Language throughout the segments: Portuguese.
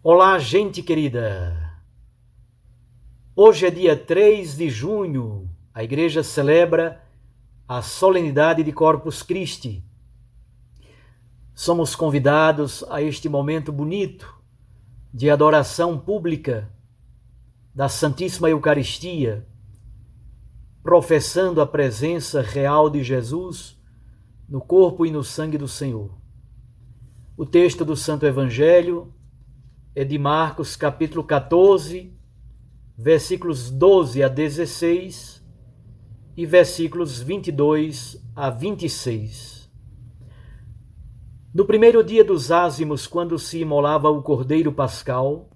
Olá, gente querida! Hoje é dia 3 de junho, a igreja celebra a solenidade de Corpus Christi. Somos convidados a este momento bonito de adoração pública da Santíssima Eucaristia, professando a presença real de Jesus no corpo e no sangue do Senhor. O texto do Santo Evangelho é de Marcos, capítulo 14, versículos 12 a 16 e versículos 22 a 26. No primeiro dia dos ázimos, quando se imolava o cordeiro pascal,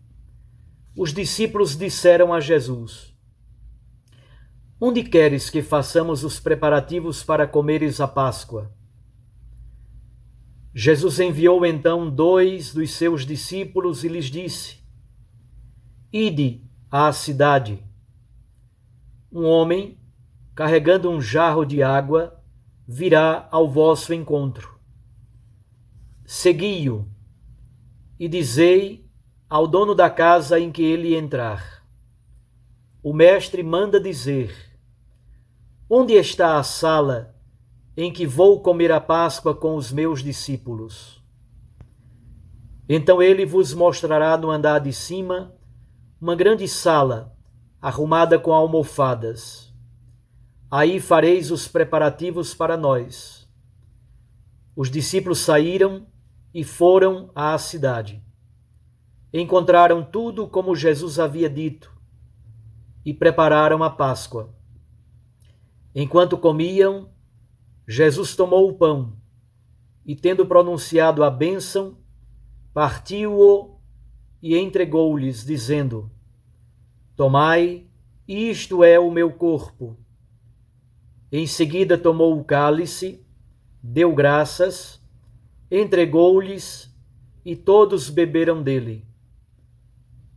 os discípulos disseram a Jesus: Onde queres que façamos os preparativos para comeres a Páscoa? Jesus enviou então 2 dos seus discípulos e lhes disse: Ide à cidade. Um homem, carregando um jarro de água, virá ao vosso encontro. Segui-o e dizei ao dono da casa em que ele entrar: O mestre manda dizer: Onde está a sala em que vou comer a Páscoa com os meus discípulos? Então ele vos mostrará no andar de cima uma grande sala, arrumada com almofadas. Aí fareis os preparativos para nós. Os discípulos saíram e foram à cidade. Encontraram tudo como Jesus havia dito e prepararam a Páscoa. Enquanto comiam, Jesus tomou o pão e, tendo pronunciado a bênção, partiu-o e entregou-lhes, dizendo: Tomai, isto é o meu corpo. Em seguida tomou o cálice, deu graças, entregou-lhes e todos beberam dele.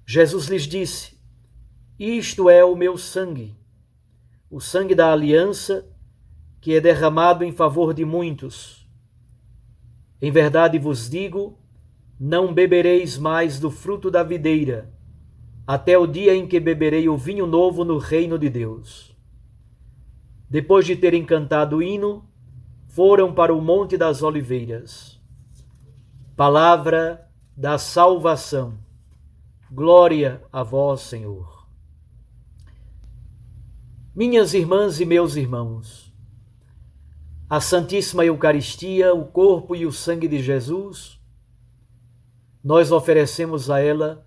Jesus lhes disse: Isto é o meu sangue, o sangue da aliança, que é derramado em favor de muitos. Em verdade vos digo, não bebereis mais do fruto da videira, até o dia em que beberei o vinho novo no reino de Deus. Depois de terem cantado o hino, foram para o Monte das Oliveiras. Palavra da salvação. Glória a vós, Senhor. Minhas irmãs e meus irmãos, a Santíssima Eucaristia, o corpo e o sangue de Jesus, nós oferecemos a ela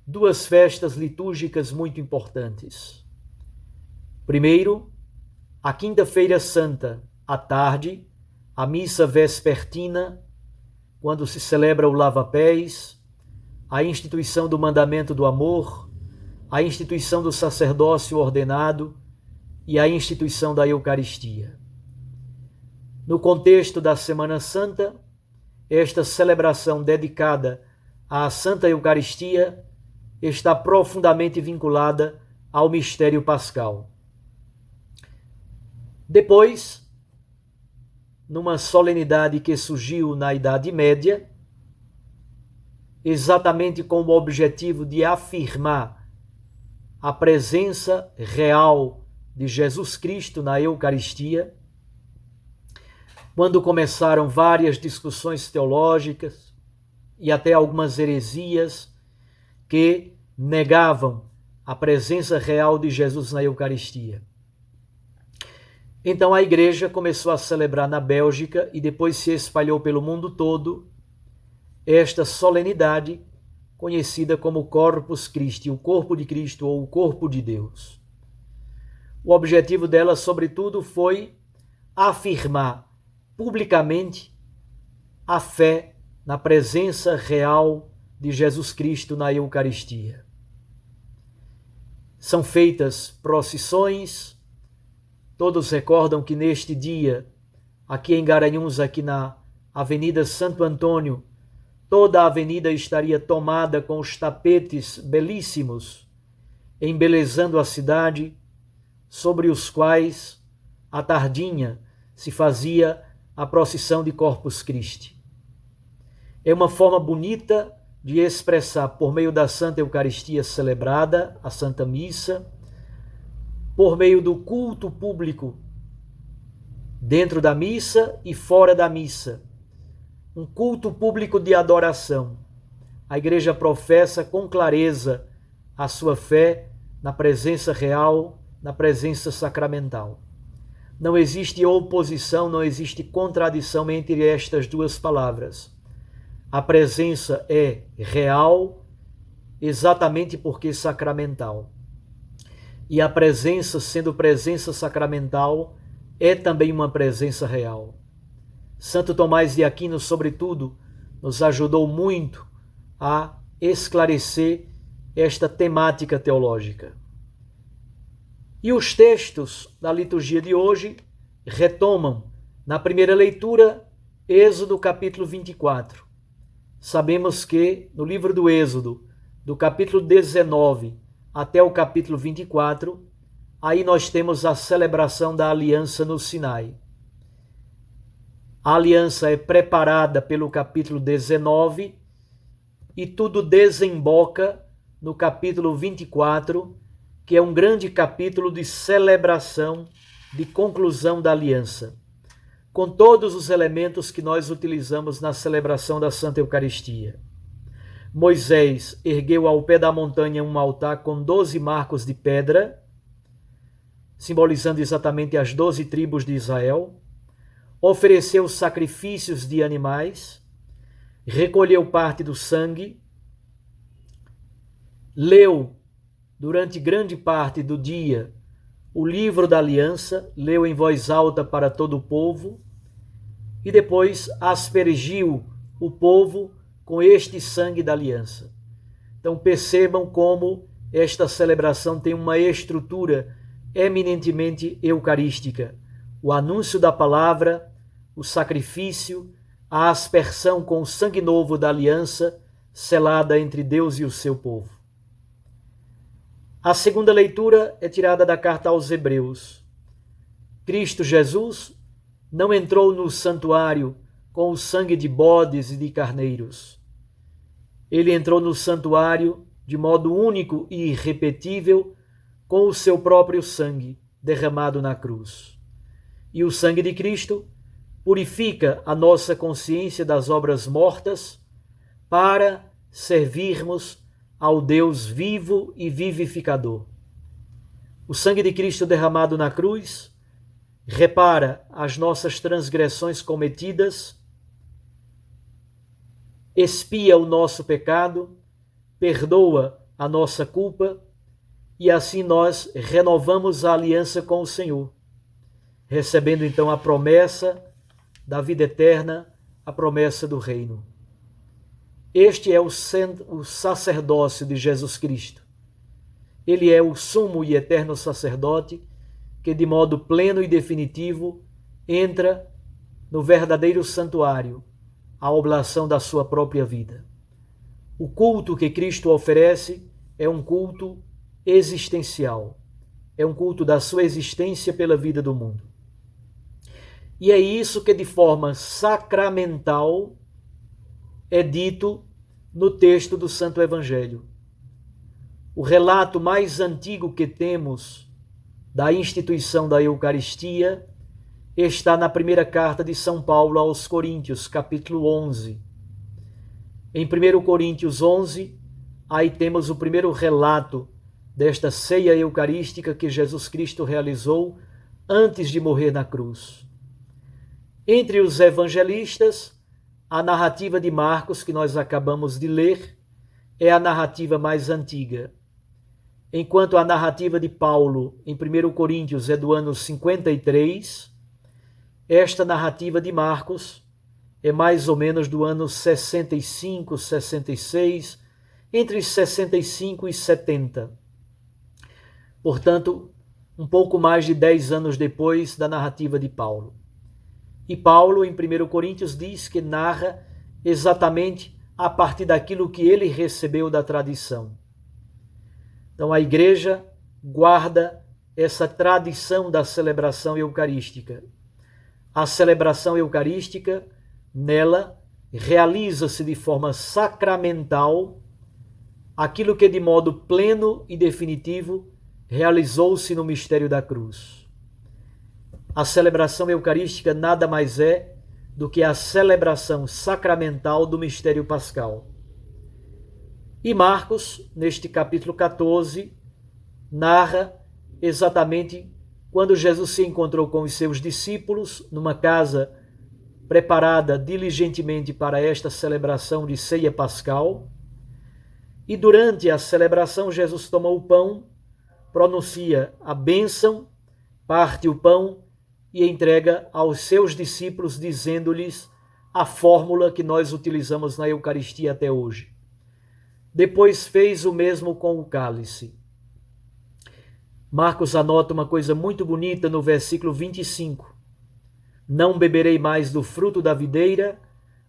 2 festas litúrgicas muito importantes. Primeiro, a Quinta-feira Santa, à tarde, a missa vespertina, quando se celebra o lava-pés, a instituição do mandamento do amor, a instituição do sacerdócio ordenado e a instituição da Eucaristia. No contexto da Semana Santa, esta celebração dedicada à Santa Eucaristia está profundamente vinculada ao mistério pascal. Depois, numa solenidade que surgiu na Idade Média, exatamente com o objetivo de afirmar a presença real de Jesus Cristo na Eucaristia, quando começaram várias discussões teológicas e até algumas heresias que negavam a presença real de Jesus na Eucaristia. Então a igreja começou a celebrar na Bélgica e depois se espalhou pelo mundo todo esta solenidade conhecida como Corpus Christi, o corpo de Cristo ou o corpo de Deus. O objetivo dela, sobretudo, foi afirmar publicamente a fé na presença real de Jesus Cristo na Eucaristia. São feitas procissões. Todos recordam que neste dia, aqui em Garanhuns, aqui na Avenida Santo Antônio, toda a avenida estaria tomada com os tapetes belíssimos, embelezando a cidade, sobre os quais, à tardinha, se fazia a procissão de Corpus Christi. É uma forma bonita de expressar por meio da Santa Eucaristia celebrada, a Santa Missa, por meio do culto público dentro da missa e fora da missa, um culto público de adoração. A Igreja professa com clareza a sua fé na presença real, na presença sacramental. Não existe oposição, não existe contradição entre estas duas palavras. A presença é real, exatamente porque sacramental. E a presença, sendo presença sacramental, é também uma presença real. Santo Tomás de Aquino, sobretudo, nos ajudou muito a esclarecer esta temática teológica. E os textos da liturgia de hoje retomam, na primeira leitura, Êxodo capítulo 24. Sabemos que no livro do Êxodo, do capítulo 19 até o capítulo 24, aí nós temos a celebração da aliança no Sinai. A aliança é preparada pelo capítulo 19 e tudo desemboca no capítulo 24, que é um grande capítulo de celebração, de conclusão da aliança, com todos os elementos que nós utilizamos na celebração da Santa Eucaristia. Moisés ergueu ao pé da montanha um altar com 12 marcos de pedra, simbolizando exatamente as 12 tribos de Israel, ofereceu sacrifícios de animais, recolheu parte do sangue, leu durante grande parte do dia o livro da aliança, leu em voz alta para todo o povo e depois aspergiu o povo com este sangue da aliança. Então percebam como esta celebração tem uma estrutura eminentemente eucarística. O anúncio da palavra, o sacrifício, a aspersão com o sangue novo da aliança selada entre Deus e o seu povo. A segunda leitura é tirada da carta aos Hebreus. Cristo Jesus não entrou no santuário com o sangue de bodes e de carneiros. Ele entrou no santuário de modo único e irrepetível com o seu próprio sangue derramado na cruz. E o sangue de Cristo purifica a nossa consciência das obras mortas para servirmos ao Deus vivo e vivificador. O sangue de Cristo derramado na cruz repara as nossas transgressões cometidas, expia o nosso pecado, perdoa a nossa culpa e assim nós renovamos a aliança com o Senhor, recebendo então a promessa da vida eterna, a promessa do reino. Este é o sacerdócio de Jesus Cristo. Ele é o sumo e eterno sacerdote que de modo pleno e definitivo entra no verdadeiro santuário, a oblação da sua própria vida. O culto que Cristo oferece é um culto existencial, é um culto da sua existência pela vida do mundo. E é isso que de forma sacramental é dito no texto do Santo Evangelho. O relato mais antigo que temos da instituição da Eucaristia está na primeira carta de São Paulo aos Coríntios, capítulo 11. Em 1 Coríntios 11, aí temos o primeiro relato desta ceia eucarística que Jesus Cristo realizou antes de morrer na cruz. Entre os evangelistas, a narrativa de Marcos, que nós acabamos de ler, é a narrativa mais antiga. Enquanto a narrativa de Paulo, em 1 Coríntios, é do ano 53, esta narrativa de Marcos é mais ou menos do ano 65, 66, entre 65 e 70. Portanto, um pouco mais de 10 anos depois da narrativa de Paulo. E Paulo, em 1 Coríntios, diz que narra exatamente a partir daquilo que ele recebeu da tradição. Então a Igreja guarda essa tradição da celebração eucarística. A celebração eucarística, nela, realiza-se de forma sacramental aquilo que de modo pleno e definitivo realizou-se no mistério da cruz. A celebração eucarística nada mais é do que a celebração sacramental do mistério pascal. E Marcos, neste capítulo 14, narra exatamente quando Jesus se encontrou com os seus discípulos numa casa preparada diligentemente para esta celebração de ceia pascal. E durante a celebração, Jesus toma o pão, pronuncia a bênção, parte o pão e entrega aos seus discípulos, dizendo-lhes a fórmula que nós utilizamos na Eucaristia até hoje. Depois fez o mesmo com o cálice. Marcos anota uma coisa muito bonita no versículo 25. Não beberei mais do fruto da videira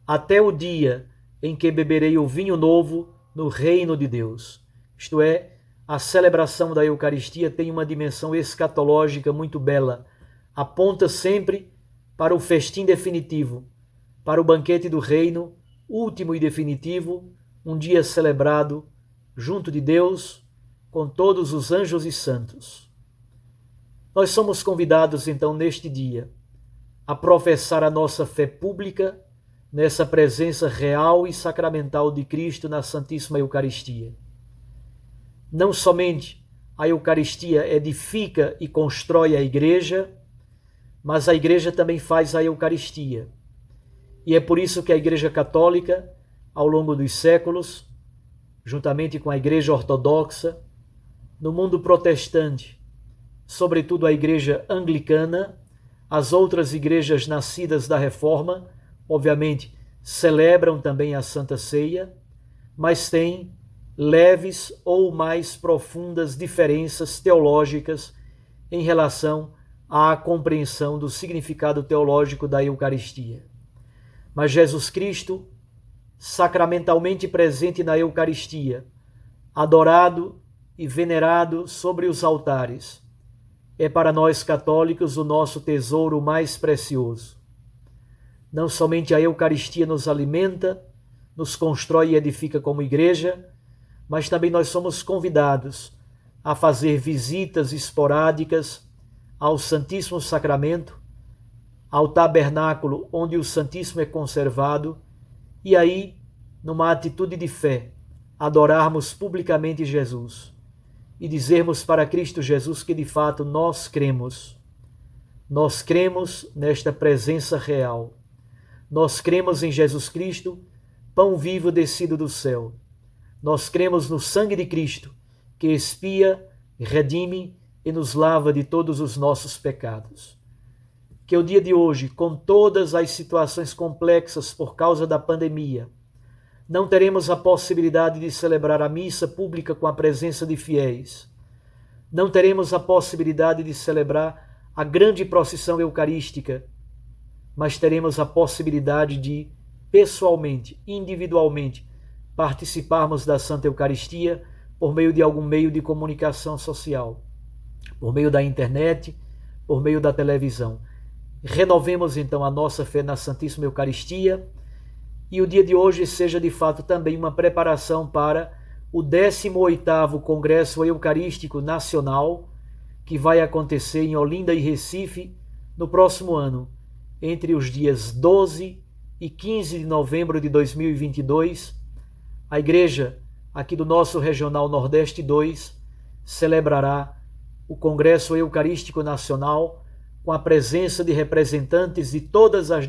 até o dia em que beberei o vinho novo no reino de Deus. Isto é, a celebração da Eucaristia tem uma dimensão escatológica muito bela. Aponta sempre para o festim definitivo, para o banquete do reino, último e definitivo, um dia celebrado junto de Deus, com todos os anjos e santos. Nós somos convidados, então, neste dia, a professar a nossa fé pública nessa presença real e sacramental de Cristo na Santíssima Eucaristia. Não somente a Eucaristia edifica e constrói a Igreja, mas a Igreja também faz a Eucaristia. E é por isso que a Igreja Católica, ao longo dos séculos, juntamente com a Igreja Ortodoxa, no mundo protestante, sobretudo a Igreja Anglicana, as outras igrejas nascidas da Reforma, obviamente, celebram também a Santa Ceia, mas têm leves ou mais profundas diferenças teológicas em relação à compreensão do significado teológico da Eucaristia. Mas Jesus Cristo, sacramentalmente presente na Eucaristia, adorado e venerado sobre os altares, é para nós católicos o nosso tesouro mais precioso. Não somente a Eucaristia nos alimenta, nos constrói e edifica como igreja, mas também nós somos convidados a fazer visitas esporádicas ao Santíssimo Sacramento, ao tabernáculo onde o Santíssimo é conservado, e aí, numa atitude de fé, adorarmos publicamente Jesus e dizermos para Cristo Jesus que de fato nós cremos. Nós cremos nesta presença real. Nós cremos em Jesus Cristo, pão vivo descido do céu. Nós cremos no sangue de Cristo, que expia, redime e nos lava de todos os nossos pecados. Que o dia de hoje, com todas as situações complexas por causa da pandemia, não teremos a possibilidade de celebrar a missa pública com a presença de fiéis. Não teremos a possibilidade de celebrar a grande procissão eucarística, mas teremos a possibilidade de, pessoalmente, individualmente, participarmos da Santa Eucaristia por meio de algum meio de comunicação social, por meio da internet, por meio da televisão. Renovemos então a nossa fé na Santíssima Eucaristia e o dia de hoje seja de fato também uma preparação para o 18º Congresso Eucarístico Nacional, que vai acontecer em Olinda e Recife no próximo ano, entre os dias 12 e 15 de novembro de 2022. A igreja aqui do nosso Regional Nordeste 2 celebrará o Congresso Eucarístico Nacional com a presença de representantes de todas as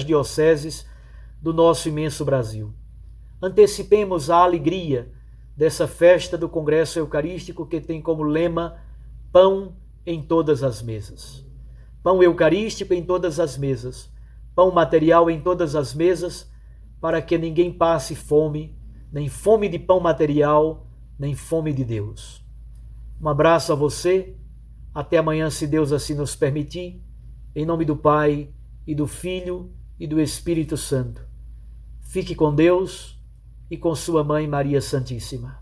dioceses do nosso imenso Brasil. Antecipemos a alegria dessa festa do Congresso Eucarístico que tem como lema pão em todas as mesas. Pão eucarístico em todas as mesas, pão material em todas as mesas, para que ninguém passe fome, nem fome de pão material, nem fome de Deus. Um abraço a você, até amanhã, se Deus assim nos permitir, em nome do Pai, e do Filho, e do Espírito Santo. Fique com Deus e com sua Mãe Maria Santíssima.